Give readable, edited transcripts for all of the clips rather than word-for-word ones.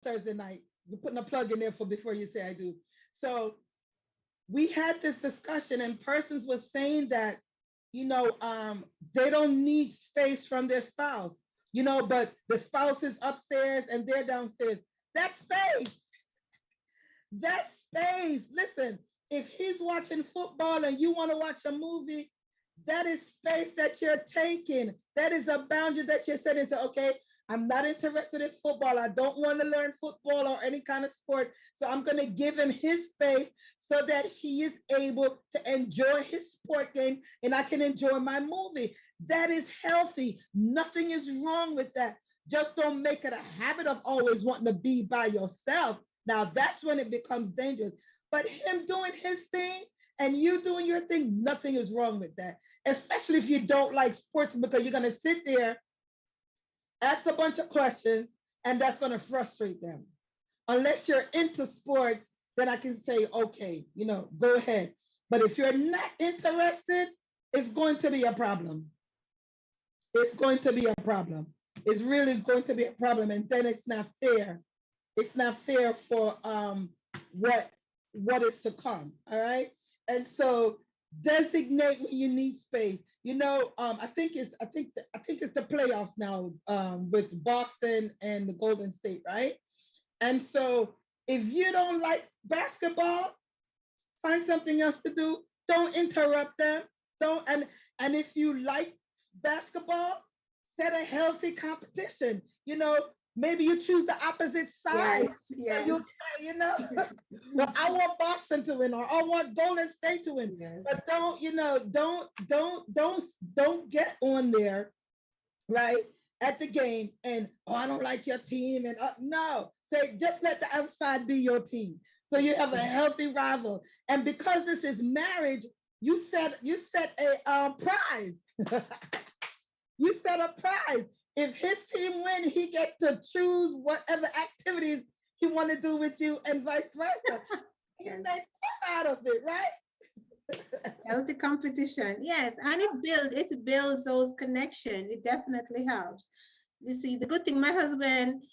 Thursday night. You're putting a plug in there for before you say I do. So we had this discussion, and persons was saying that, you know, they don't need space from their spouse, you know, but the spouse is upstairs and they're downstairs. That space, that space. Listen, if he's watching football and you want to watch a movie, that is space that you're taking. That is a boundary that you're setting. So, okay, I'm not interested in football. I don't want to learn football or any kind of sport. So I'm going to give him his space so that he is able to enjoy his sport game and I can enjoy my movie. That is healthy. Nothing is wrong with that. Just don't make it a habit of always wanting to be by yourself. Now that's when it becomes dangerous. But him doing his thing and you doing your thing, nothing is wrong with that. Especially if you don't like sports, because you're going to sit there, ask a bunch of questions, and that's going to frustrate them. Unless you're into sports, then I can say, okay, you know, go ahead. But if you're not interested, it's going to be a problem. It's going to be a problem. It's really going to be a problem, and then it's not fair. It's not fair for what what is to come. All right, and so designate when you need space. You know, I think it's the playoffs now with Boston and the Golden State, right? And so if you don't like basketball, find something else to do. Don't interrupt them. Don't and if you like basketball, set a healthy competition. You know, maybe you choose the opposite side. Yes, yes, You know, well, I want Boston to win or I want Golden State to win. yes. But don't, you know, don't get on there, right, at the game and oh, I don't like your team and no, say just let the outside be your team. So you have a healthy rival, and because this is marriage, you set a prize. You set a prize. If his team win, he gets to choose whatever activities he want to do with you, and vice versa. You Yes. say out of it, right? Healthy competition. Yes. And it builds those connections. It definitely helps. You see, the good thing, my husband,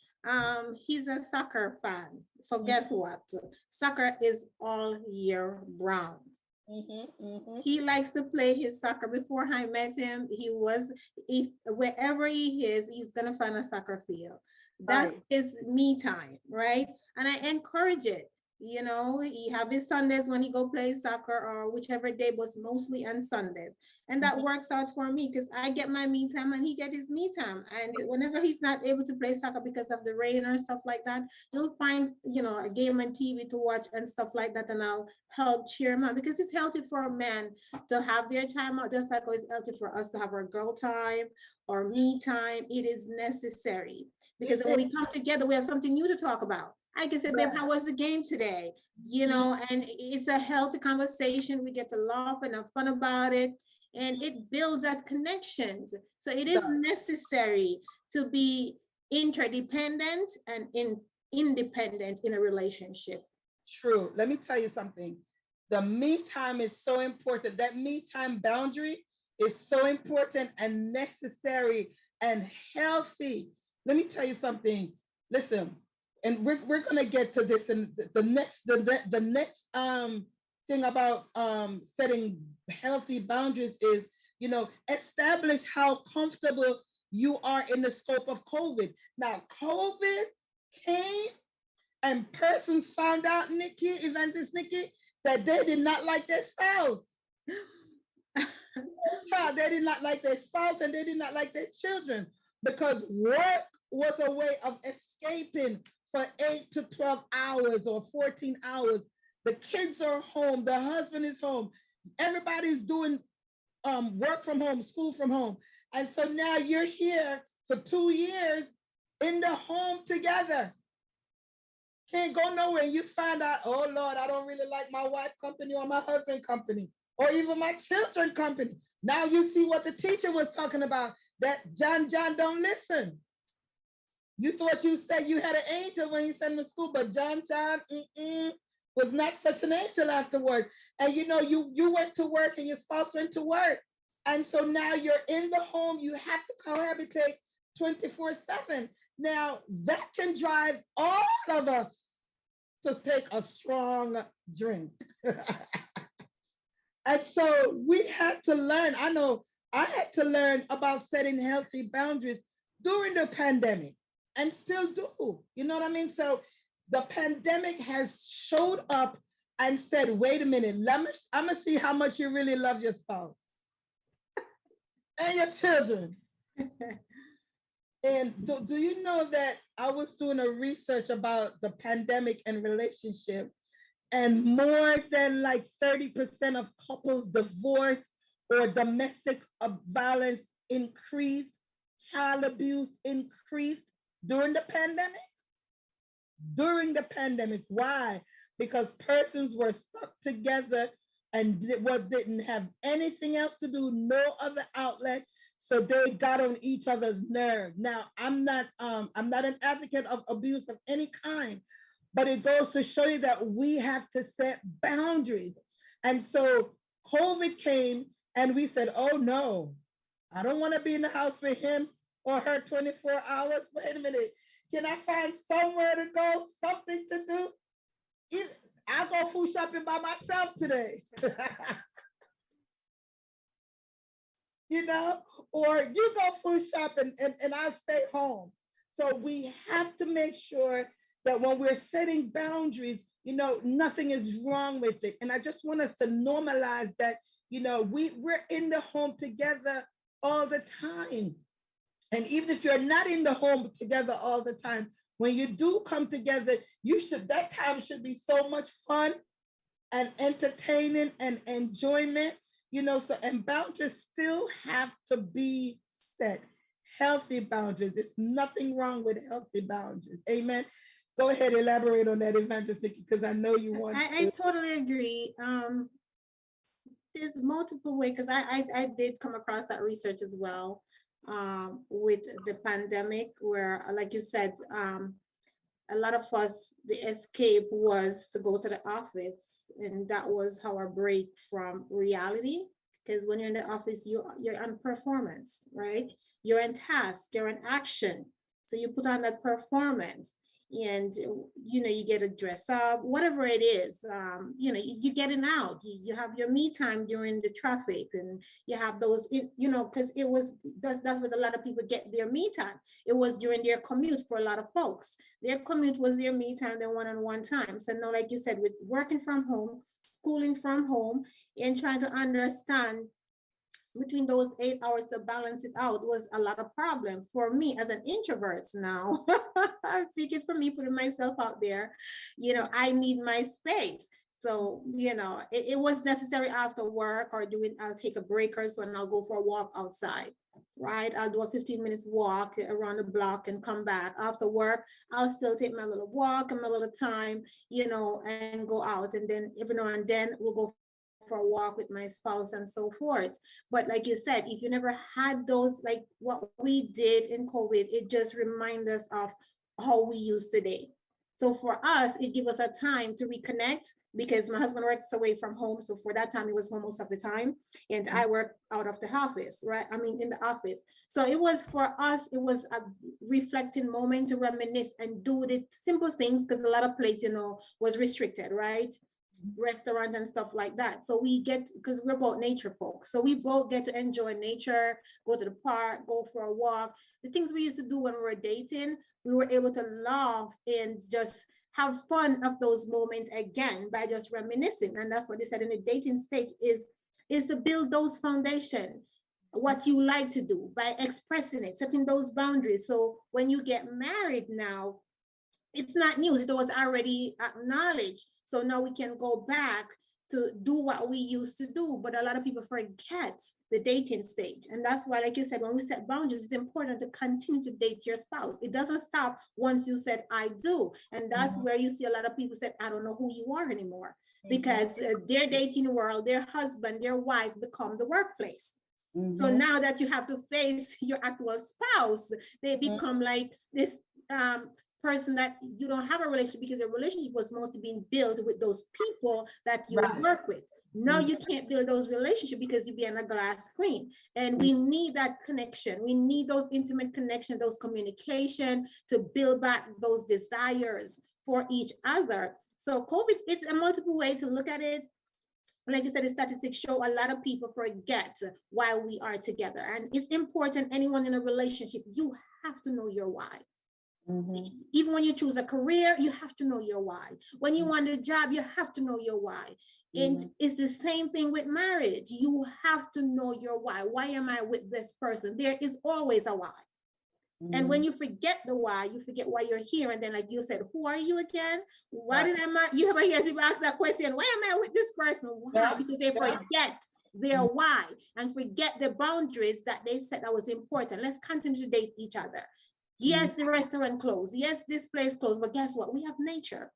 he's a soccer fan. So guess what? Soccer is all year round. Mm-hmm, mm-hmm. He likes to play his soccer. Before I met him, if wherever he is, he's gonna find a soccer field. That's Right. his me time, right? And I encourage it. You know, he have his Sundays when he go play soccer or whichever day, was mostly on Sundays. And that Mhm. works out for me because I get my me time and he get his me time. And whenever he's not able to play soccer because of the rain or stuff like that, he'll find, a game on TV to watch and stuff like that. And I'll help cheer him on because it's healthy for a man to have their time out, just like it's healthy for us to have our girl time or me time. It is necessary because It then when is. we come together, we have something new to talk about. I can say, babe, Right. how was the game today? And it's a healthy conversation. We get to laugh and have fun about it. And it builds that connections. So it It is does. necessary to be interdependent and independent in a relationship. True. Let me tell you something. The me time is so important. That me time boundary is so important and necessary and healthy. Let me tell you something. Listen, and we're gonna get to this in the next thing about setting healthy boundaries is, establish how comfortable you are in the scope of COVID. Now, COVID came and persons found out, Nikki, Evangelist Nikki, that they did not like their spouse. Child, they did not like their spouse and they did not like their children because work was a way of escaping for 8 to 12 hours or 14 hours. The kids are home, the husband is home, everybody's doing work from home, school from home. And so now you're here for 2 years in the home together. Can't go nowhere. And you find out, oh Lord, I don't really like my wife company or my husband company or even my children company. Now you see what the teacher was talking about, that John don't listen. You thought you said you had an angel when you sent him to school, but John was not such an angel afterwards. And you went to work and your spouse went to work. And so now you're in the home, you have to cohabitate 24/7. Now, that can drive all of us to take a strong drink. And so we had to learn. I know I had to learn about setting healthy boundaries during the pandemic and still do. You know what I mean? So the pandemic has showed up and said, wait a minute, I'm going to see how much you really love your spouse and your children. And do you know that I was doing a research about the pandemic and relationship, and more than like 30% of couples divorced or domestic violence increased, child abuse increased during the pandemic? During the pandemic. Why? Because persons were stuck together and didn't have anything else to do, no other outlet. So they got on each other's nerve. Now, I'm not an advocate of abuse of any kind, but it goes to show you that we have to set boundaries. And so COVID came and we said, oh no, I don't want to be in the house with him or her 24 hours. Wait a minute. Can I find somewhere to go, something to do? I'll go food shopping by myself today. You know, or you go food shopping and I'll stay home. So we have to make sure that when we're setting boundaries, you know, nothing is wrong with it. And I just want us to normalize that, you know, we're in the home together all the time. And even if you're not in the home together all the time, when you do come together, that time should be so much fun and entertaining and enjoyment, you know. So, and boundaries still have to be set. Healthy boundaries. There's nothing wrong with healthy boundaries. Amen. Go ahead, elaborate on that, Evangelist, because I know you want to. I totally agree. There's multiple ways, because I did come across that research as well, with the pandemic, where, like you said, a lot of us, the escape was to go to the office, and that was our break from reality. Because when you're in the office, you're on performance, right? You're in task, you're in action. So you put on that performance, and you know, you get to dress up, whatever it is. You know, you're getting out. You have your me time during the traffic, and you have those, you know, because that's what a lot of people get their me time. It was during their commute for a lot of folks. Their commute was their me time, their one-on-one time. So now, like you said, with working from home, schooling from home, and trying to understand between those 8 hours to balance it out was a lot of problem for me as an introvert now. Speaking for me, putting myself out there, you know, I need my space. So, you know, it was necessary after work or I'll take a break or so, and I'll go for a walk outside, right? I'll do a 15 minutes walk around the block and come back. After work, I'll still take my little walk and my little time, you know, and go out. And then every now and then we'll go for a walk with my spouse and so forth. But like you said, if you never had those, like what we did in COVID, it just reminds us of how we use today. So for us, it gives us a time to reconnect, because my husband works away from home. So for that time, he was home most of the time. And I work out of the office, right? I mean, in the office. So it was, for us, it was a reflecting moment to reminisce and do the simple things, because a lot of place, you know, was restricted, right? Restaurant and stuff like that. So we get, because we're about nature folks, so we both get to enjoy nature, go to the park, go for a walk. The things we used to do when we were dating, we were able to laugh and just have fun of those moments again by just reminiscing. And that's what they said in the dating stage is to build those foundation, what you like to do, by expressing it, setting those boundaries. So when you get married now, it's not news, it was already acknowledged. So now we can go back to do what we used to do. But a lot of people forget the dating stage. And that's why, like you said, when we set boundaries, it's important to continue to date your spouse. It doesn't stop once you said, I do. And that's where you see a lot of people say, I don't know who you are anymore, because their dating world, their husband, their wife become the workplace. So now that you have to face your actual spouse, they become like this person that you don't have a relationship, because the relationship was mostly being built with those people that you Right. work with. Now you can't build those relationships because you be on a glass screen. And we need that connection. We need those intimate connection, those communication to build back those desires for each other. So COVID, it's a multiple way to look at it. Like I said, the statistics show a lot of people forget why we are together. And it's important, anyone in a relationship, you have to know your why. Even when you choose a career, you have to know your why. When you want a job, you have to know your why. And it's the same thing with marriage. You have to know your why. Why am I with this person? There is always a why. And when you forget the why, you forget why you're here. And then, like you said, who are you again? Why did I marry? You ever hear people ask that question? Why am I with this person? Why? Because they forget their why and forget the boundaries that they said that was important. Let's continue to date each other. Yes, the restaurant closed. Yes, this place closed. But guess what? We have nature.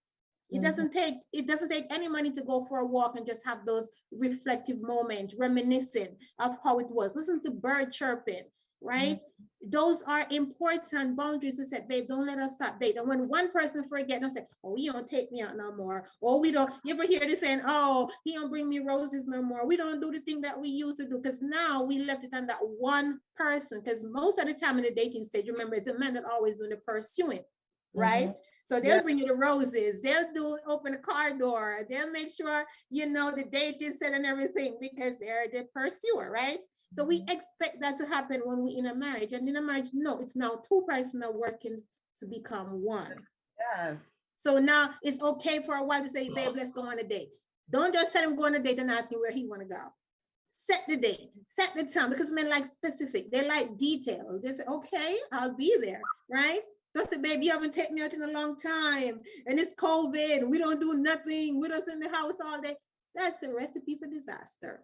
It doesn't take any money to go for a walk and just have those reflective moments, reminiscing of how it was. Listen to bird chirping, right? Those are important boundaries to set. Babe, don't let us stop date. And when one person forget and say, oh, you don't take me out no more. Or we don't, you ever hear this saying, oh, he don't bring me roses no more. We don't do the thing that we used to do, because now we left it on that one person. Because most of the time in the dating stage, remember, it's a man that always doing the pursuing, right? So they'll bring you the roses, they'll open the car door, they'll make sure, you know, the date is set and everything, because they're the pursuer, right? So we expect that to happen when we're in a marriage. And in a marriage, no, it's now two persons are working to become one. Yes. So now it's okay for a while to say, babe, let's go on a date. Don't just tell him go on a date and ask him where he want to go. Set the date, set the time, because men like specific, they like detail. They say, okay, I'll be there, right? Don't say, babe, you haven't taken me out in a long time, and it's COVID, we don't do nothing, we're just in the house all day. That's a recipe for disaster.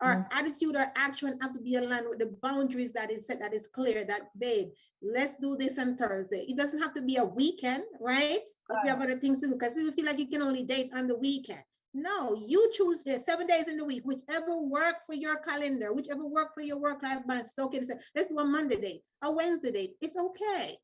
Our attitude or action have to be aligned with the boundaries that is set, that is clear, that, babe, let's do this on Thursday. It doesn't have to be a weekend, right? If you have other things to do, because people feel like you can only date on the weekend. No, you choose 7 days in the week, whichever work for your calendar, whichever work for your work-life balance. It's okay to say, let's do a Monday date, a Wednesday date. It's okay.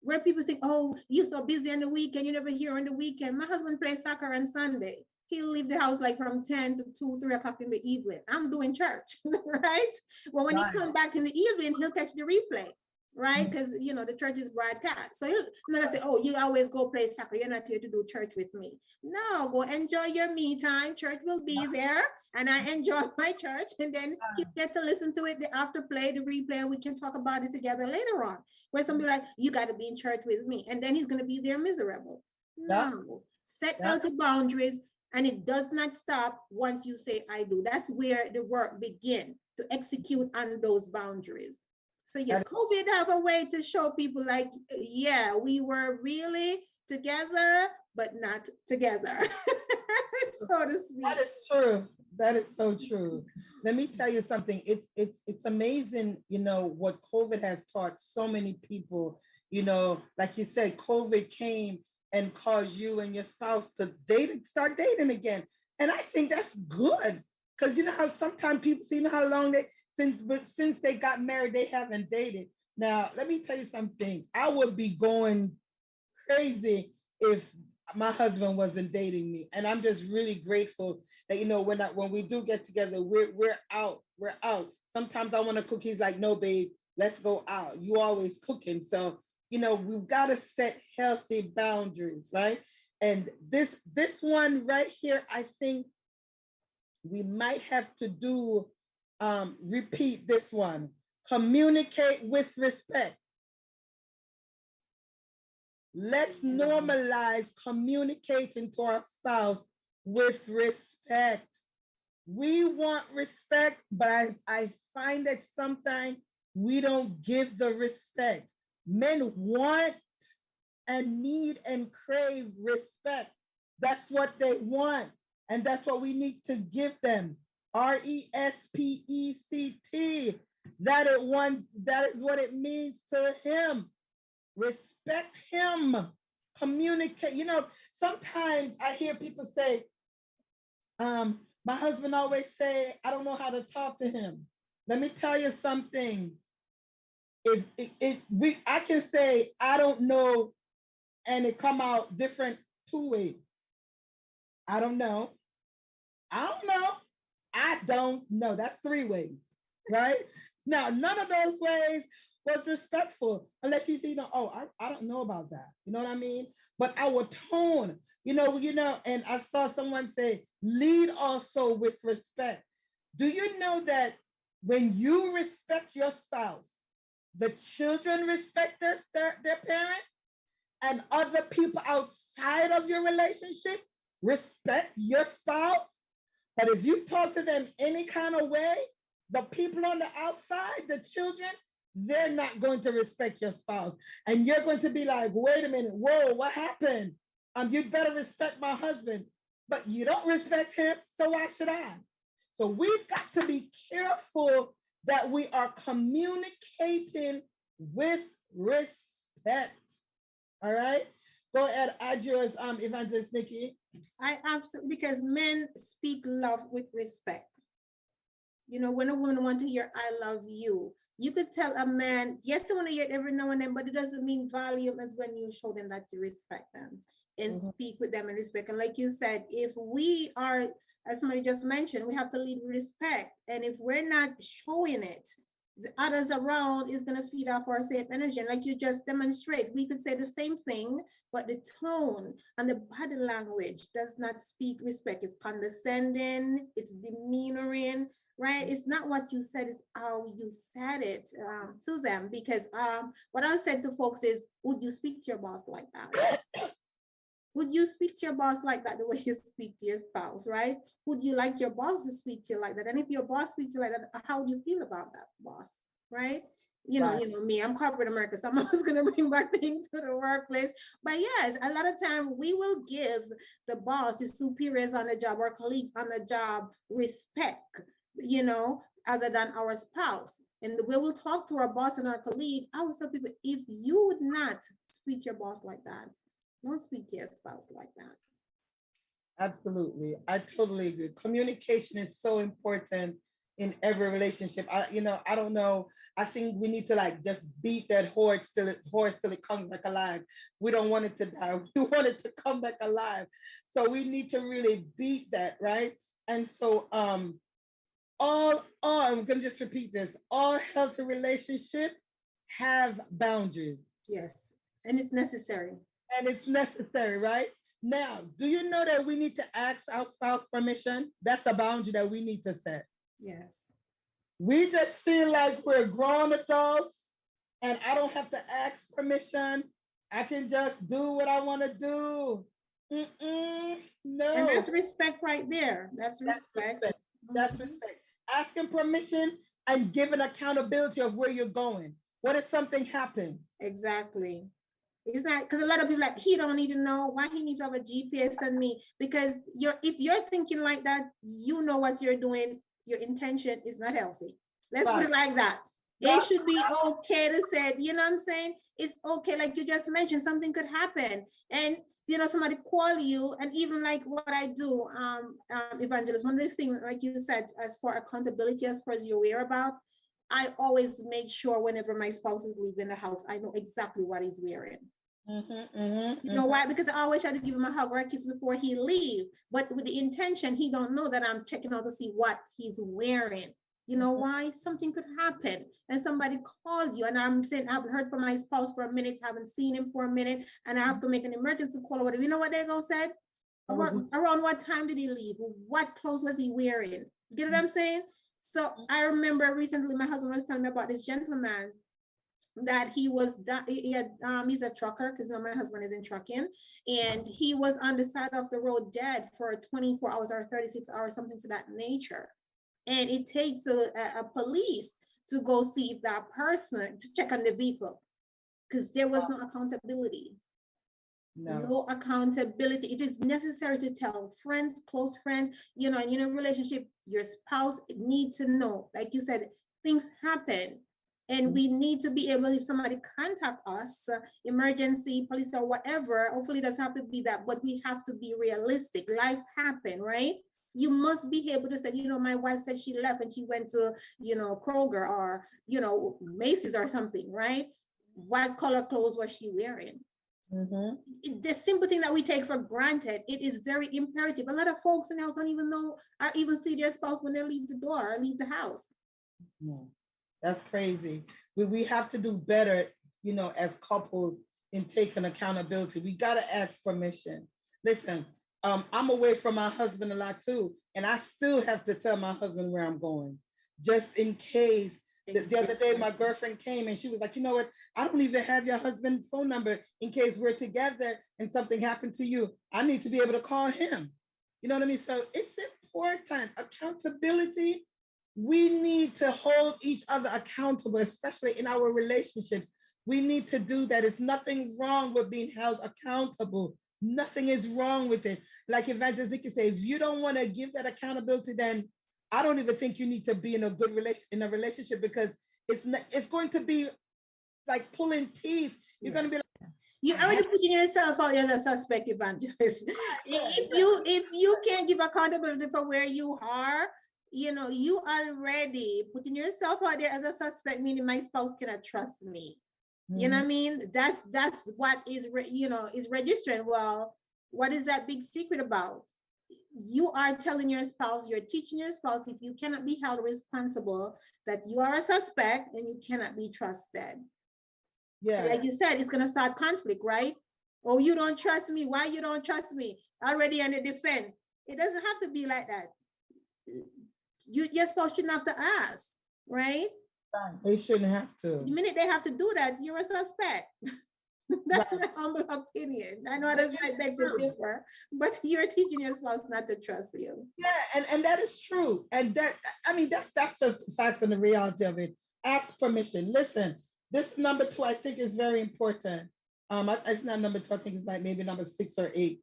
Where people think, oh, you're so busy on the weekend, you never hear on the weekend. My husband plays soccer on Sunday. He'll leave the house like from 10 to 2, 3 o'clock in the evening. I'm doing church, right? Well, when he come back in the evening, he'll catch the replay, right? Because, you know, the church is broadcast. So he'll not say, oh, you always go play soccer. You're not here to do church with me. No, go enjoy your me time. Church will be there. And I enjoy my church. And then you get to listen to it, the afterplay, the replay, and we can talk about it together later on. Where somebody like, you got to be in church with me. And then he's going to be there miserable. No, set healthy boundaries. And it does not stop once you say, I do. That's where the work begins, to execute on those boundaries. So yes, COVID have a way to show people like, yeah, we were really together, but not together. So to speak. That is true. That is so true. Let me tell you something. It's amazing, you know, what COVID has taught so many people. You know, like you said, COVID came and cause you and your spouse to start dating again. And I think that's good, because you know how sometimes people see how long since they got married, they haven't dated. Now, let me tell you something. I would be going crazy if my husband wasn't dating me. And I'm just really grateful that, you know, when we do get together, we're out. Sometimes I want to cook. He's like, no, babe, let's go out. You always cooking. So you know, we've got to set healthy boundaries, right? And this one right here, I think we might have to do, repeat this one. Communicate with respect. Let's normalize communicating to our spouse with respect. We want respect, but I find that sometimes we don't give the respect. Men want and need and crave respect. That's what they want. And that's what we need to give them. RESPECT. That is what it means to him. Respect him. Communicate. You know, sometimes I hear people say, my husband always say, I don't know how to talk to him. Let me tell you something. If I can say I don't know, and it come out different two ways. I don't know. I don't know. I don't know. That's three ways, right? Now, none of those ways was respectful unless you see, oh, I don't know about that. You know what I mean? But our tone, and I saw someone say, lead also with respect. Do you know that when you respect your spouse, the children respect their parent, and other people outside of your relationship respect your spouse? But if you talk to them any kind of way, the people on the outside, the children, they're not going to respect your spouse. And you're going to be like, wait a minute, whoa, what happened? You'd better respect my husband. But you don't respect him, so why should I? So we've got to be careful that we are communicating with respect. All right? Go ahead, add yours, Evangelist Nikki. I absolutely, because men speak love with respect. You know, when a woman wants to hear "I love you," you could tell a man, yes, they want to hear it every now and then, but it doesn't mean volume as when you show them that you respect them and speak with them in respect. And like you said, if we are, as somebody just mentioned, we have to lead with respect. And if we're not showing it, the others around is going to feed off our same energy. And like you just demonstrate, we could say the same thing, but the tone and the body language does not speak respect. It's condescending, it's demeanoring, right? It's not what you said, it's how you said it to them. Because what I said to folks is, would you speak to your boss like that? Would you speak to your boss like that the way you speak to your spouse, right? Would you like your boss to speak to you like that? And if your boss speaks to you like that, how do you feel about that boss, right? You know me, I'm corporate America, so I'm always going to bring back things to the workplace. But yes, a lot of time we will give the boss, the superiors on the job, or colleagues on the job respect, other than our spouse. And the way we'll talk to our boss and our colleague, I would tell people, if you would not speak to your boss like that, don't speak to your spouse like that. Absolutely. I totally agree. Communication is so important in every relationship. I don't know. I think we need to just beat that horse till it comes back alive. We don't want it to die. We want it to come back alive. So we need to really beat that, right? And so all I'm gonna just repeat this. All healthy relationships have boundaries. Yes. And it's necessary. And it's necessary, right? Now, do you know that we need to ask our spouse permission? That's a boundary that we need to set. Yes. We just feel like we're grown adults and I don't have to ask permission. I can just do what I want to do. No. And that's respect right there. That's respect. That's respect. Asking permission and giving accountability of where you're going. What if something happens? Exactly. It's not, because a lot of people he don't need to know. Why he needs to have a GPS on me? Because if you're thinking like that, you know what you're doing. Your intention is not healthy. Let's put it like that. It should be okay to say, you know what I'm saying? It's okay, like you just mentioned, something could happen. And somebody call you, and even like what I do, Evangelist, one of the things, like you said, as for accountability, as far as your whereabouts, I always make sure whenever my spouse is leaving the house, I know exactly what he's wearing. You know why? Because I always try to give him a hug or a kiss before he leave, but with the intention, he don't know that I'm checking out to see what he's wearing. You know why? Something could happen and somebody called you, and I'm saying I haven't heard from my spouse for a minute, haven't seen him for a minute, and I have to make an emergency call or whatever. You know what they're gonna say? Around what time did he leave? What clothes was he wearing? You get what I'm saying? So I remember recently my husband was telling me about this gentleman that he's a trucker, because my husband is in trucking, and he was on the side of the road dead for 24 hours or 36 hours, something to that nature. And it takes a police to go see if that person, to check on the vehicle, because there was no accountability. No accountability. It is necessary to tell friends, close friends, in a relationship, your spouse need to know, like you said, things happen. And we need to be able, if somebody contact us, emergency, police or whatever, hopefully it doesn't have to be that, but we have to be realistic. Life happen, right? You must be able to say, my wife said she left and she went to, Kroger or, Macy's or something, right? What color clothes was she wearing? The simple thing that we take for granted, it is very imperative. A lot of folks in the house don't even know or even see their spouse when they leave the door or leave the house. That's crazy. We have to do better, as couples in taking accountability. We got to ask permission. Listen, I'm away from my husband a lot too, and I still have to tell my husband where I'm going, just in case. The other day, my girlfriend came and she was like, you know what? I don't even have your husband's phone number in case we're together and something happened to you. I need to be able to call him. You know what I mean? So it's important. Accountability. We need to hold each other accountable, especially in our relationships. We need to do that. There's nothing wrong with being held accountable. Nothing is wrong with it. Like Evangelist Nikki says, if you don't want to give that accountability, then I don't even think you need to be in a good relationship, because it's going to be like pulling teeth. You're going to be like, you're already putting yourself out as a suspect, Evangelist. If you can't give accountability for where you are, you already putting yourself out there as a suspect, meaning my spouse cannot trust me. You know what I mean? That's what is registering. Well, what is that big secret about? You are telling your spouse, you're teaching your spouse, if you cannot be held responsible, that you are a suspect and you cannot be trusted. Yeah. So like you said, it's going to start conflict, right? Oh, you don't trust me. Why you don't trust me? Already on the defense. It doesn't have to be like that. Your spouse shouldn't have to ask, right? They shouldn't have to. The minute they have to do that, you're a suspect. That's my humble opinion. I know others might beg to differ, but you're teaching your spouse not to trust you. Yeah, and that is true. And that's just the facts and the reality of it. Ask permission. Listen, this number 2, I think, is very important. It's not number 2. I think it's like maybe number 6 or 8.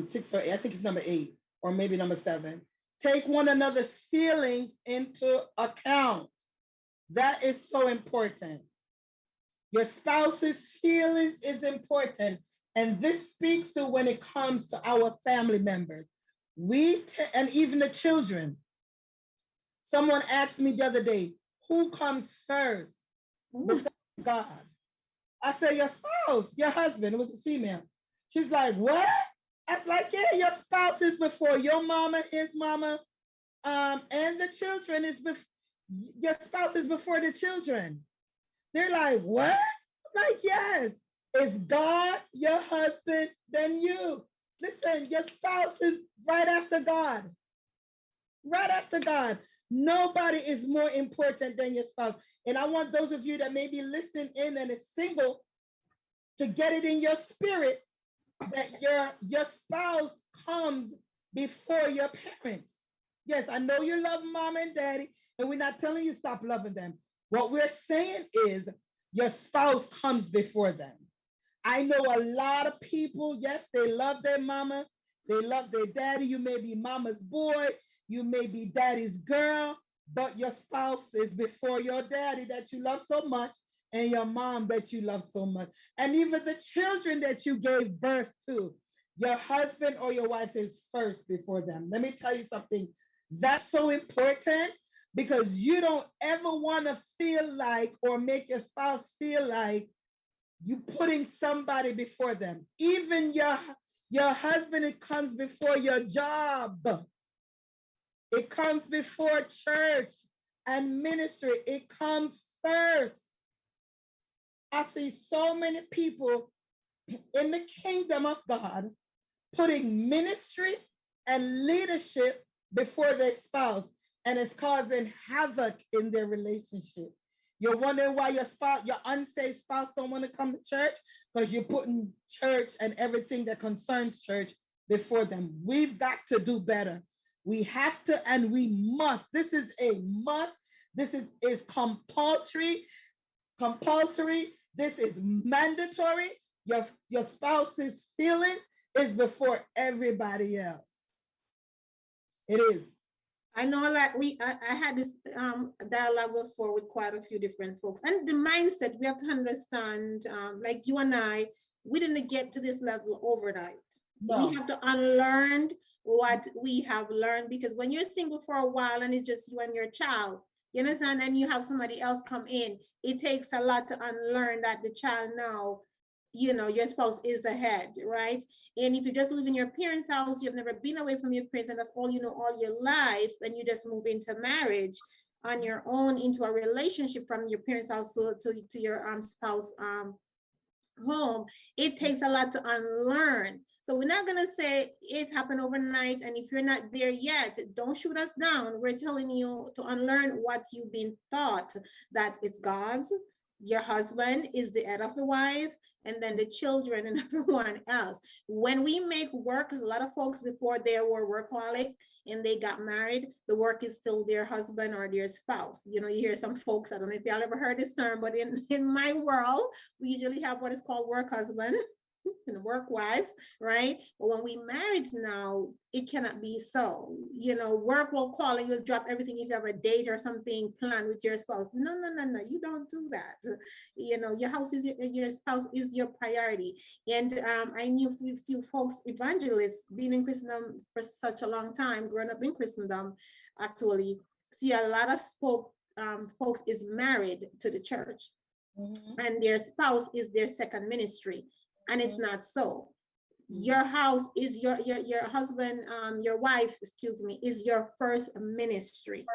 6 or 8. I think it's number 8 or maybe number 7. Take one another's feelings into account. That is so important. Your spouse's feelings is important. And this speaks to when it comes to our family members. And even the children. Someone asked me the other day, who comes first before God? I said, your spouse, your husband. It was a female. She's like, what? I was like, yeah, your spouse is before your mama, his mama, and the children is before. Your spouse is before the children. They're like, what? I'm like, yes. It's God, your husband, then you. Listen, your spouse is right after God. Right after God. Nobody is more important than your spouse. And I want those of you that may be listening in and is single to get it in your spirit that your spouse comes before your parents. Yes, I know you love mom and daddy, and we're not telling you stop loving them. What we're saying is your spouse comes before them. I know a lot of people, yes, they love their mama, they love their daddy. You may be mama's boy, you may be daddy's girl, but your spouse is before your daddy that you love so much and your mom that you love so much. And even the children that you gave birth to, your husband or your wife is first before them. Let me tell you something. That's so important, because you don't ever want to feel like or make your spouse feel like you putting somebody before them. Even your husband, it comes before your job. It comes before church and ministry. It comes first. I see so many people in the kingdom of God putting ministry and leadership before their spouse, and it's causing havoc in their relationship. You're wondering why your unsaved spouse don't want to come to church, because you're putting church and everything that concerns church before them. We've got to do better. We have to, and we must. This is a must. This is compulsory. This is mandatory. Your spouse's feelings is before everybody else. It is. I know, like I had this dialogue before with quite a few different folks, and the mindset we have to understand, like you and I, we didn't get to this level overnight. No. We have to unlearn what we have learned, because when you're single for a while and it's just you and your child, you understand, and you have somebody else come in, it takes a lot to unlearn that the child now, you know, your spouse is ahead, right? And if you just live in your parents' house, you've never been away from your parents, and that's all you know all your life, and you just move into marriage on your own, into a relationship from your parents' house to your spouse home, it takes a lot to unlearn. So we're not going to say it happened overnight. And if you're not there yet, don't shoot us down. We're telling you to unlearn what you've been taught, that it's God's, your husband is the head of the wife, and then the children and everyone else. When we make work, because a lot of folks before they were workaholic and they got married, the work is still their husband or their spouse. You know, you hear some folks, I don't know if y'all ever heard this term, but in my world, we usually have what is called work husband and work wives, right? But when we married now, it cannot be so. You know, work will call and you'll drop everything if you have a date or something planned with your spouse. No, no, no, no, you don't do that. You know, your house is your spouse is your priority. And I knew a few folks, evangelists, being in Christendom for such a long time, growing up in Christendom, actually, see a lot of folks is married to the church, and their spouse is their second ministry. And it's not so. Your house is your husband, your wife, excuse me, is your first ministry.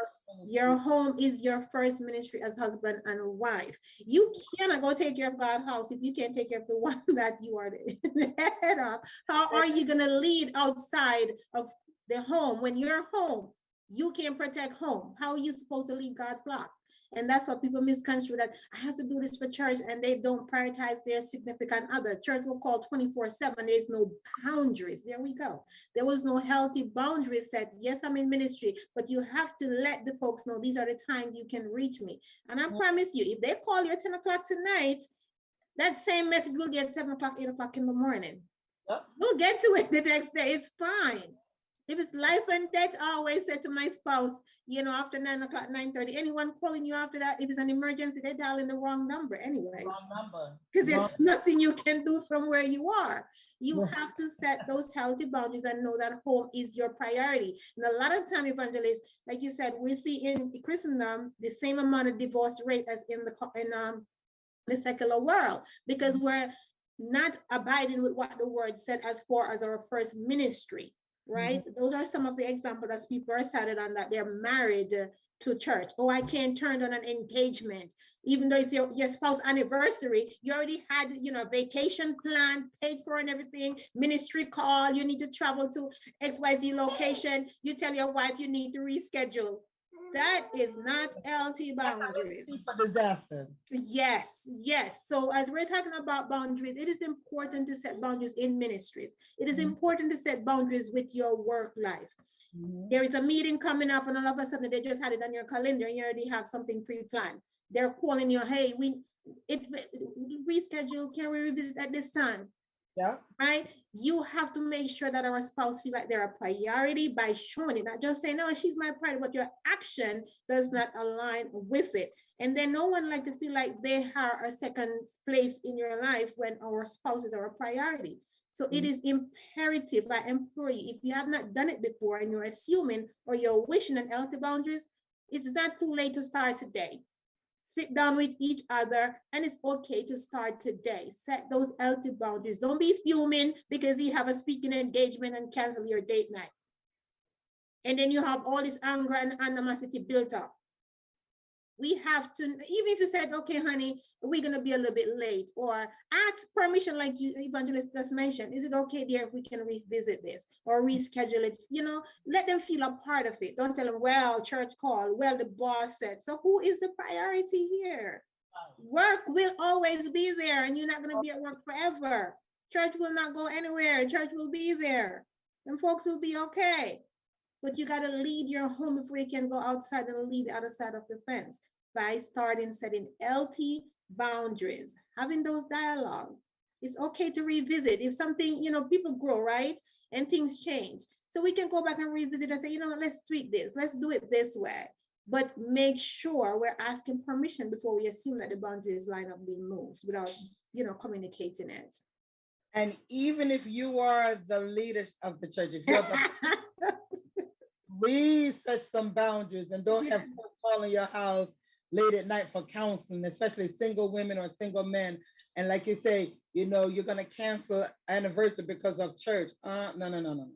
Your home is your first ministry as husband and wife. You cannot go take care of God's house if you can't take care of the one that you are the head of. How are you going to lead outside of the home? When you're home, you can protect home. How are you supposed to lead God's flock? And that's what people misconstrue, that I have to do this for church, and they don't prioritize their significant other. Church will call 24/7. There's no boundaries. There we go. There was no healthy boundaries set. Yes, I'm in ministry, but you have to let the folks know these are the times you can reach me. And I promise you, if they call you at 10 o'clock tonight, that same message will get 7 o'clock, 8 o'clock in the morning. We'll get to it the next day. It's fine. If it's life and death, I always say to my spouse, you know, after 9 o'clock, 9:30, anyone calling you after that, if it's an emergency, they're dialing the wrong number anyway. Wrong number. Because there's nothing you can do from where you are. You have to set those healthy boundaries and know that home is your priority. And a lot of time, evangelists, like you said, we see in Christendom the same amount of divorce rate as in the secular world, because we're not abiding with what the word said as far as our first ministry. Right? Those are some of the examples that people are started on, that they're married to church. Oh, I can't turn down an engagement. Even though it's your spouse anniversary, you already had, you know, vacation plan, paid for and everything, ministry call, you need to travel to XYZ location. You tell your wife you need to reschedule. That is not LT boundaries. For disaster. Yes, yes. So as we're talking about boundaries, it is important to set boundaries in ministries. It is important to set boundaries with your work life. There is a meeting coming up, and all of a sudden they just had it on your calendar and you already have something pre-planned. They're calling you, hey, we reschedule, can we revisit at this time? Yeah. Right. You have to make sure that our spouse feel like they're a priority by showing it, not just saying, no, she's my priority, but your action does not align with it. And then no one like to feel like they are a second place in your life when our spouses are a priority. So it is imperative, I implore you, if you have not done it before and you're assuming or you're wishing an healthy boundaries, it's not too late to start today. Sit down with each other, and it's okay to start today. Set those healthy boundaries. Don't be fuming because you have a speaking engagement and cancel your date night. And then you have all this anger and animosity built up. We have to, even if you said, okay, honey, we're going to be a little bit late, or ask permission, like you, Evangelist, just mentioned. Is it okay, dear, if we can revisit this or reschedule it? You know, let them feel a part of it. Don't tell them, well, church call, well, the boss said. So who is the priority here? Work will always be there, and you're not going to be at work forever. Church will not go anywhere. Church will be there, and folks will be okay. But you got to lead your home before you can go outside and lead the other side of the fence, by starting setting LT boundaries, having those dialogue. It's okay to revisit. If something, you know, people grow, right? And things change. So we can go back and revisit and say, you know what, let's tweak this. Let's do it this way. But make sure we're asking permission before we assume that the boundaries line up being moved without, you know, communicating it. And even if you are the leaders of the church, if you're the please set some boundaries and don't have folk calling your house late at night for counseling, especially single women or single men. And like you say, you're gonna cancel anniversary because of church. No, no, no,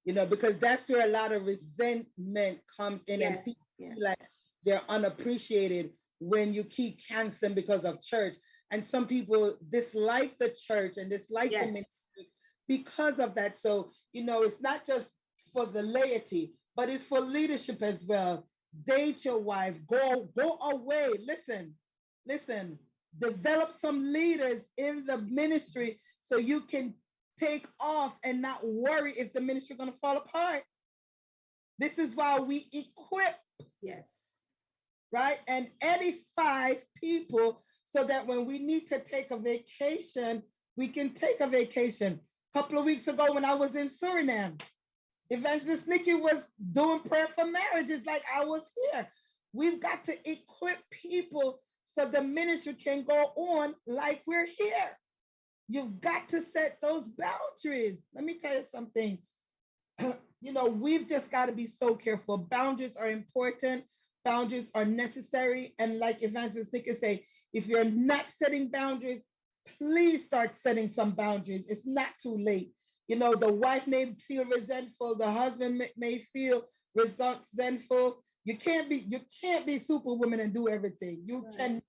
no. Because that's where a lot of resentment comes in, and Yes, people yes. feel like they're unappreciated when you keep canceling because of church. And some people dislike the church and dislike the Yes. ministry because of that. So, it's not just for the laity, but it's for leadership as well. Date your wife, go away. Listen, develop some leaders in the ministry so you can take off and not worry if the ministry going to fall apart. This is why we equip, Yes. right? And edify people so that when we need to take a vacation, we can take a vacation. A couple of weeks ago when I was in Suriname, Evangelist Nikki was doing prayer for marriages like I was here. We've got to equip people so the ministry can go on like we're here. You've got to set those boundaries. Let me tell you something. We've just got to be so careful. Boundaries are important. Boundaries are necessary. And like Evangelist Nikki say, if you're not setting boundaries, please start setting some boundaries. It's not too late. The wife may feel resentful. The husband may feel resentful. You can't be superwoman and do everything. You Right. can.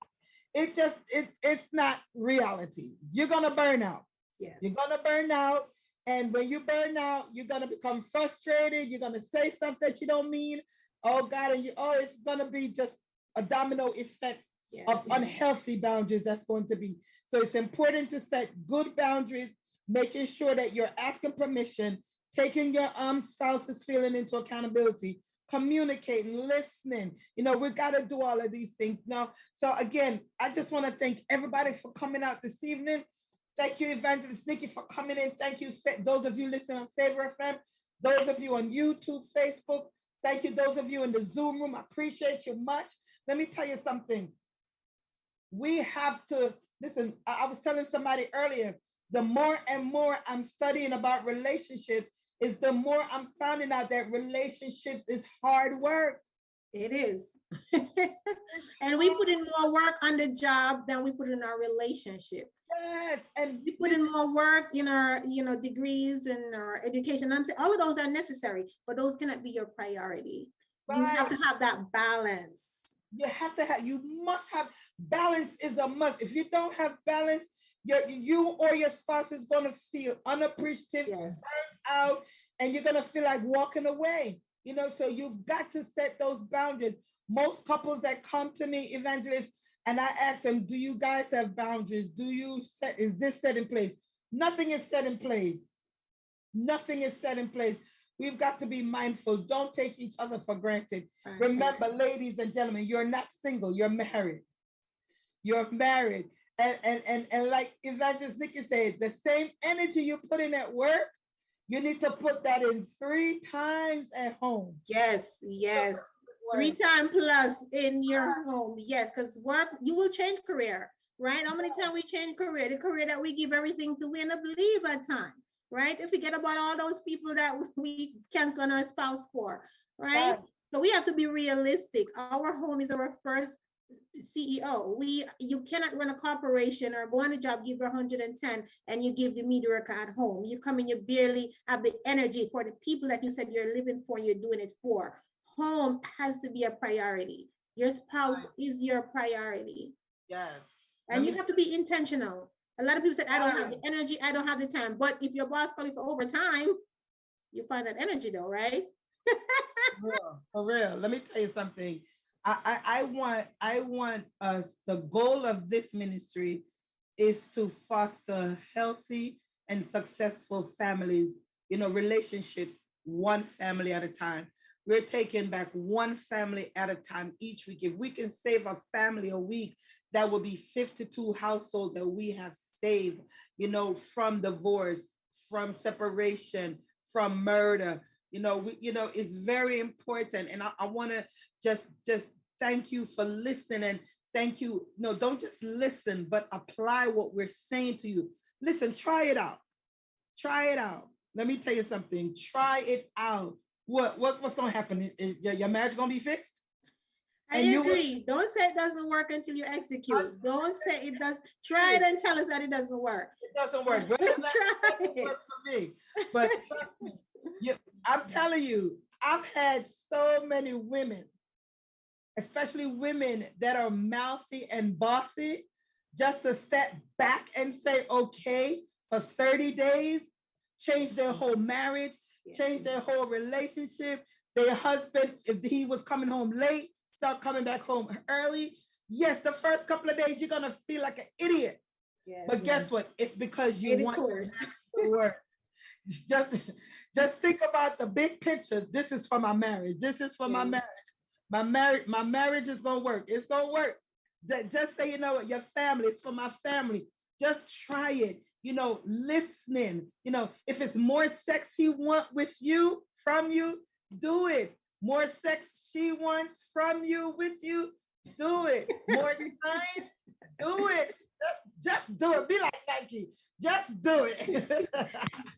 It's not reality. You're gonna burn out. Yes. You're gonna burn out. And when you burn out, you're gonna become frustrated. You're gonna say stuff that you don't mean. Oh God, and it's gonna be just a domino effect of unhealthy boundaries that's going to be. So it's important to set good boundaries, making sure that you're asking permission, taking your spouse's feeling into accountability, communicating, listening. We've got to do all of these things now. So again, I just want to thank everybody for coming out this evening. Thank you, Evangelist Nikki, for coming in. Thank you, those of you listening on Favor FM, those of you on YouTube, Facebook. Thank you, those of you in the Zoom room. I appreciate you much. Let me tell you something. We have to, listen, I was telling somebody earlier, the more and more I'm studying about relationships, is the more I'm finding out that relationships is hard work. It is. And we put in more work on the job than we put in our relationship. Yes. And we put in more work in our, degrees and our education. I'm saying all of those are necessary, but those cannot be your priority. Right. You have to have that balance. You must have balance is a must. If you don't have balance, you or your spouse is going to feel unappreciative, burned out, and you're going to feel like walking away. So you've got to set those boundaries. Most couples that come to me, Evangelist, and I ask them, do you guys have boundaries? Is this set in place? Nothing is set in place. Nothing is set in place. We've got to be mindful. Don't take each other for granted. Right. Remember, ladies and gentlemen, you're not single, you're married. You're married. And like Evangelist Nikki said, the same energy you put in at work, you need to put that in 3 times at home. Yes. 3 times plus in your home. Yes, because work, you will change career, right? How many times we change career? The career that we give everything to, we end up leave at time, right? If we forget about all those people that we cancel on our spouse for, right? So we have to be realistic. Our home is our first CEO. You cannot run a corporation or go on a job, give 110, and you give the mediocre at home. You come in, you barely have the energy for the people that you said you're living for, you're doing it for. Home has to be a priority. Your spouse is your priority. Yes. And you have to be intentional. A lot of people said, I don't have the energy, I don't have the time. But if your boss calls you for overtime, you find that energy though, right? For real. Let me tell you something. I want us, the goal of this ministry is to foster healthy and successful families, relationships, one family at a time. We're taking back one family at a time each week. If we can save a family a week, that will be 52 households that we have saved, from divorce, from separation, from murder. It's very important. And I want to just thank you for listening, and thank you. No, don't just listen, but apply what we're saying to you. Listen, try it out. Try it out. Let me tell you something. Try it out. What's gonna happen? Your marriage gonna be fixed? I And you will, agree. Don't say it doesn't work until you execute. Don't say it does. Try it and tell us that it doesn't work. it doesn't work. Well, Try it it. works for me. But trust me, I'm telling you, I've had so many women, especially women that are mouthy and bossy, just to step back and say, okay, for 30 days, change their whole marriage, change their whole relationship. Their husband, if he was coming home late, start coming back home early. Yes, the first couple of days, you're going to feel like an idiot. Yes. But guess what? It's because you Stay the want course. to work. Just, just think about the big picture. This is for my marriage. This is for my marriage. My marriage is gonna work. It's gonna work. Just say, you know what, your family, it's for my family. Just try it. You know, listening. You know, if it's more sex he want with you, from you, do it. More sex she wants from you, with you, do it. More time, do it. Just do it. Be like Nike. Just do it.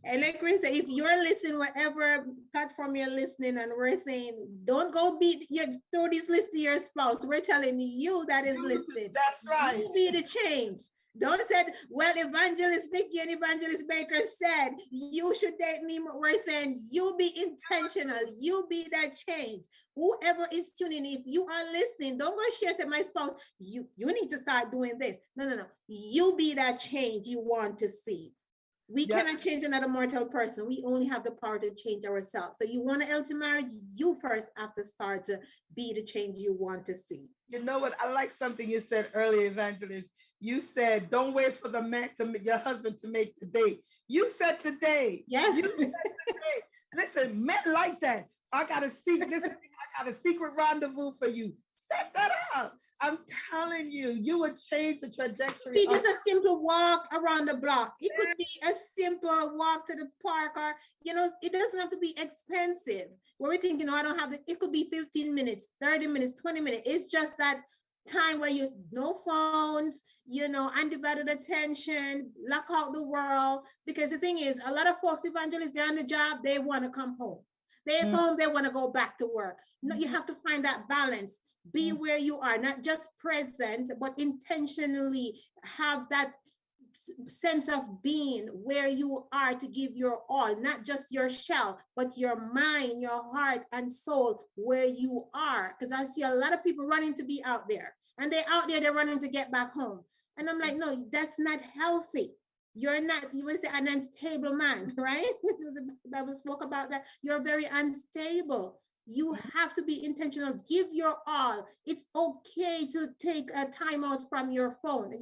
And like Chris said, if you're listening, whatever platform you're listening, and we're saying, don't go throw this list to your spouse. We're telling you that is listening. That's right. You be the change. Don't say, well, Evangelist Nikki and Evangelist Baker said you should date me. We're saying you be intentional. You be that change. Whoever is tuning in, if you are listening, don't go share and say, my spouse, you need to start doing this. No. You be that change you want to see. We cannot change another mortal person. We only have the power to change ourselves. So you want a healthy marriage, you first have to start to be the change you want to see. You know what? I like something you said earlier, Evangelist. You said, don't wait for the man your husband to make the date. You set the date. Yes. You set the date. Listen, men like that. I got a secret rendezvous for you. Set that up. I'm telling you, you would change the trajectory. It is a simple walk around the block. It could be a simple walk to the park, or, it doesn't have to be expensive. Where we think, I don't have it could be 15 minutes, 30 minutes, 20 minutes. It's just that time where no phones, undivided attention, lock out the world. Because the thing is, a lot of folks, evangelists, they're on the job, they want to come home. They're home, they want to go back to work. No, you have to find that balance. Be where you are, not just present, but intentionally have that sense of being where you are to give your all, not just your shell, but your mind, your heart and soul where you are. Because I see a lot of people running to be out there, and they're out there, they're running to get back home. And I'm like, no, that's not healthy. You're not, you would say, an unstable man, right? The Bible spoke about that. You're very unstable. You have to be intentional. Give your all. It's okay to take a time out from your phone.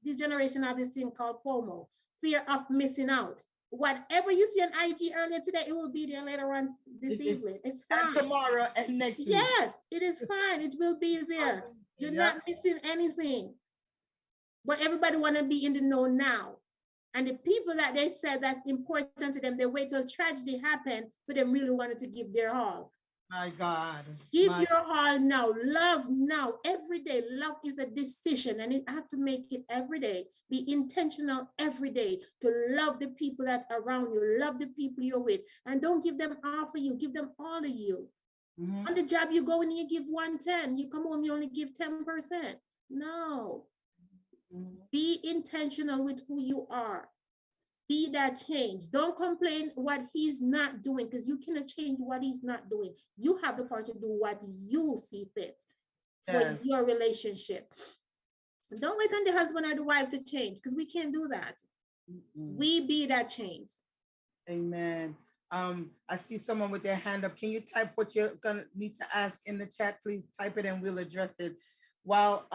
This generation have this thing called FOMO, fear of missing out. Whatever you see on IG earlier today, it will be there later on this evening. It's fine. And tomorrow and next week. Yes, it is fine. It will be there. You're not missing anything. But everybody want to be in the know now. And the people that they said that's important to them, they wait till tragedy happened, but they really wanted to give their all. My God. Give your all now. Love now. Every day. Love is a decision, and you have to make it every day. Be intentional every day to love the people that are around you. Love the people you're with. And don't give them all for you. Give them all of you. On the job, you go and you give 110. You come home, you only give 10%. No. Be intentional with who you are. Be that change. Don't complain what he's not doing, because you cannot change what he's not doing. You have the power to do what you see fit for your relationship. Don't wait on the husband or the wife to change, because we can't do that. We be that change. Amen. I see someone with their hand up. Can you type what you're gonna need to ask in the chat? Please type it and we'll address it. While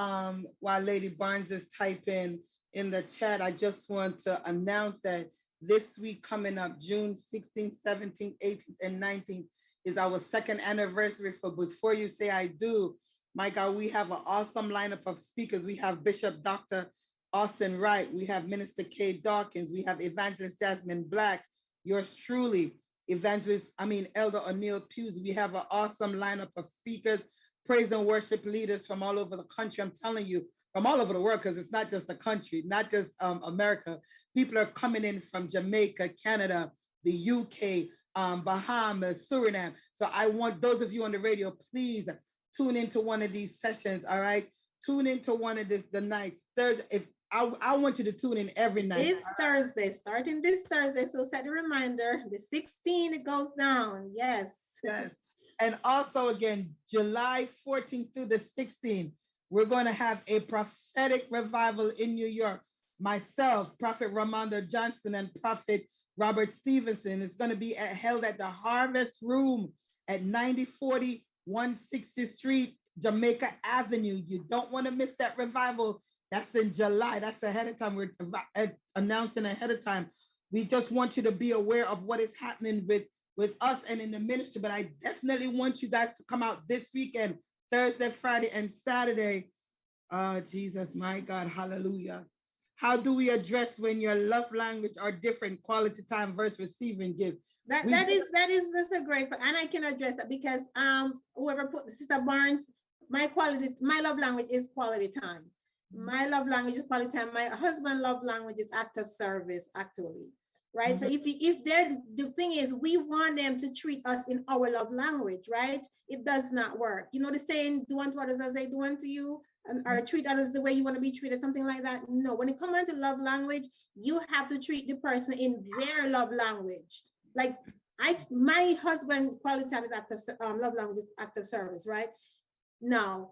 Lady Barnes is typing in the chat, I just want to announce that this week coming up, June 16th, 17th, 18th, and 19th, is our second anniversary for Before You Say I Do. My God, we have an awesome lineup of speakers. We have Bishop Dr. Austin Wright. We have Minister Kay Dawkins. We have Evangelist Jasmine Black. Yours truly, Elder O'Neill Hughes. We have an awesome lineup of speakers, praise and worship leaders from all over the country. I'm telling you, from all over the world, because it's not just the country, not just America, People are coming in from Jamaica, Canada, the UK, Bahamas, Suriname. So I want those of you on the radio, please tune into one of these sessions. All right. Tune into one of the nights. Thursday. If I want you to tune in every night. This Thursday, starting this Thursday. So set a reminder, the 16th, it goes down. Yes. Yes. And also again, July 14th through the 16th, we're going to have a prophetic revival in New York. Myself, Prophet Ramonda Johnson, and Prophet Robert Stevenson is going to be held at the Harvest Room at 9040 160th Street, Jamaica Avenue. You don't want to miss that revival. That's in July. That's ahead of time. We're announcing ahead of time. We just want you to be aware of what is happening with us and in the ministry. But I definitely want you guys to come out this weekend, Thursday, Friday, and Saturday. Oh, Jesus, my God, hallelujah. How do we address when your love language are different, quality time versus receiving gifts? That's a great, and I can address that because whoever put Sister Barnes, my love language is quality time. My love language is quality time. My husband's love language is act of service, actually. Right. Mm-hmm. So if the thing is, we want them to treat us in our love language, right? It does not work. You know the saying, do unto others as they do unto you, or treat others the way you want to be treated, something like that. No, when it comes to love language, you have to treat the person in their love language. Like my husband quality time is love language is act of service, right? Now,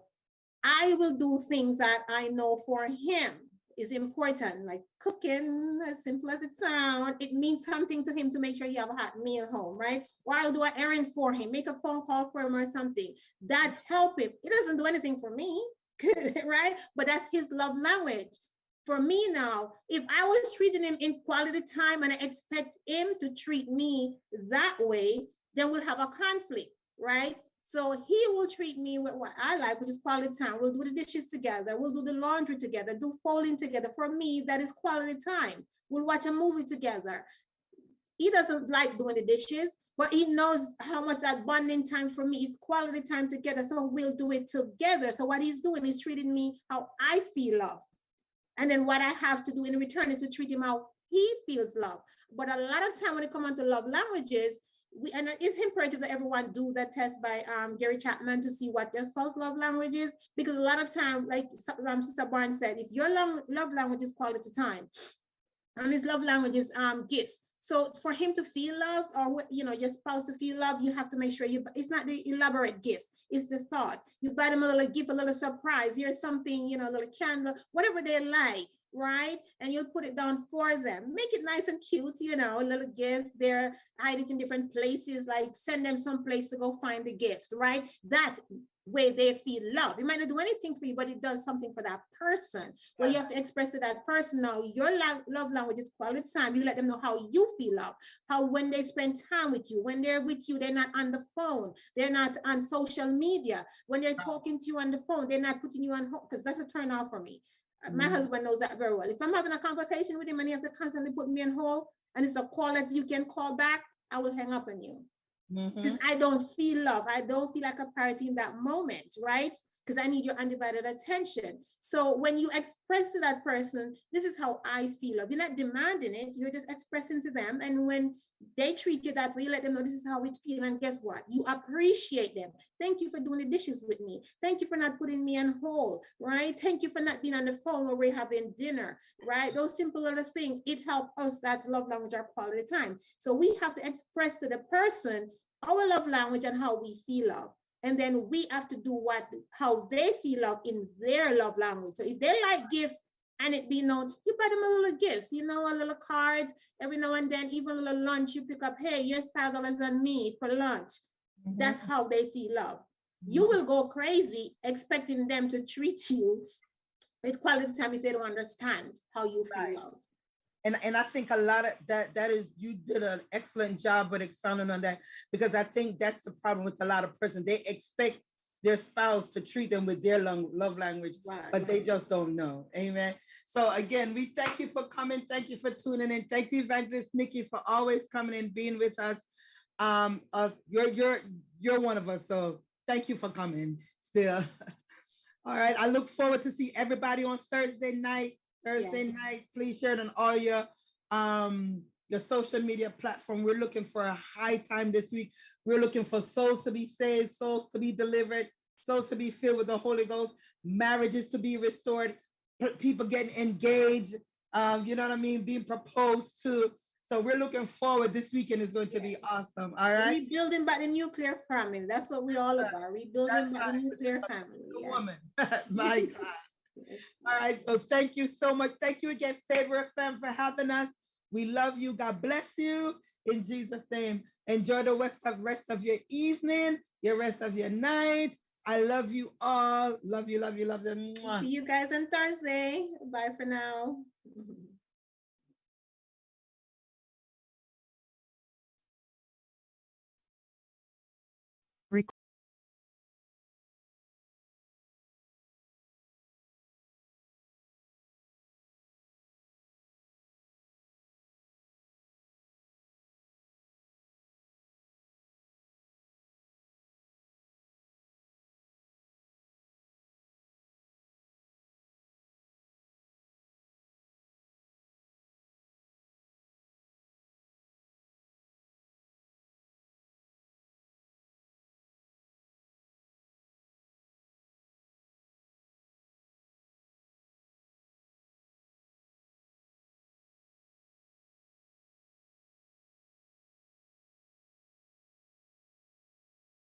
I will do things that I know for him is important, like cooking, as simple as it sounds. It means something to him to make sure he have a hot meal home, right? Or I'll do an errand for him, make a phone call for him or something. That help him. It doesn't do anything for me, right? But that's his love language. For me now, if I was treating him in quality time and I expect him to treat me that way, then we'll have a conflict, right? So he will treat me with what I like, which is quality time. We'll do the dishes together. We'll do the laundry together, do folding together. For me, that is quality time. We'll watch a movie together. He doesn't like doing the dishes, but he knows how much that bonding time for me is quality time together. So we'll do it together. So what he's doing is treating me how I feel love. And then what I have to do in return is to treat him how he feels love. But a lot of time when it comes to love languages, and it's imperative that everyone do that test by Gary Chapman to see what their spouse love language is, because a lot of time, like Sister Barnes said, if your love language is quality time, and his love language is gifts. So for him to feel loved, or your spouse to feel loved, you have to make sure it's not the elaborate gifts, it's the thought. You buy them a little gift, a little surprise, here's something, a little candle, whatever they like, right? And you'll put it down for them. Make it nice and cute, little gifts there, hide it in different places, like send them someplace to go find the gifts, right? That way they feel love. It might not do anything for you, but it does something for that person. Where you have to express to that person now, your love language is quality time. You let them know how you feel love, how when they spend time with you, when they're with you, they're not on the phone, they're not on social media. When they're talking to you on the phone, they're not putting you on hold, because that's a turn off for me. My husband knows that very well. If I'm having a conversation with him and he has to constantly put me on hold, and it's a call that you can call back, I will hang up on you. Because I don't feel love. I don't feel like a priority in that moment, right? Because I need your undivided attention. So when you express to that person, this is how I feel love. You're not demanding it. You're just expressing to them. And when they treat you that way, you let them know this is how we feel. And guess what? You appreciate them. Thank you for doing the dishes with me. Thank you for not putting me on hold, right? Thank you for not being on the phone while we're having dinner, right? Those simple little things, it helps us. That's love language, our quality time. So we have to express to the person our love language and how we feel love. And then we have to do how they feel love in their love language. So if they like gifts and it be known, you buy them a little gifts, a little card every now and then, even a little lunch you pick up, hey, here's $5 on me for lunch. That's how they feel love. You will go crazy expecting them to treat you with quality time if they don't understand how you feel love. And I think a lot of that is, you did an excellent job with expounding on that, because I think that's the problem with a lot of persons. They expect their spouse to treat them with their love language, but they just don't know. Amen. So again, we thank you for coming. Thank you for tuning in. Thank you, Evangelist Nikki, for always coming and being with us. You're one of us. So thank you for coming still. All right. I look forward to see everybody on Thursday night. Please share it on all your the social media platform. We're looking for a high time this week. We're looking for souls to be saved, souls to be delivered, souls to be filled with the Holy Ghost, marriages to be restored, people getting engaged, you know what I mean, being proposed to. So we're looking forward. This weekend is going to be awesome. All right. Rebuilding back the nuclear family. That's what we're all about. Rebuilding back the nuclear family. The Yes. woman. My God. Yes. All right. So thank you so much. Thank you again, Favor FM, for having us. We love you. God bless you. In Jesus' name. Enjoy the rest of your evening, your rest of your night. I love you all. Love you, love you, love you. Mwah. See you guys on Thursday. Bye for now.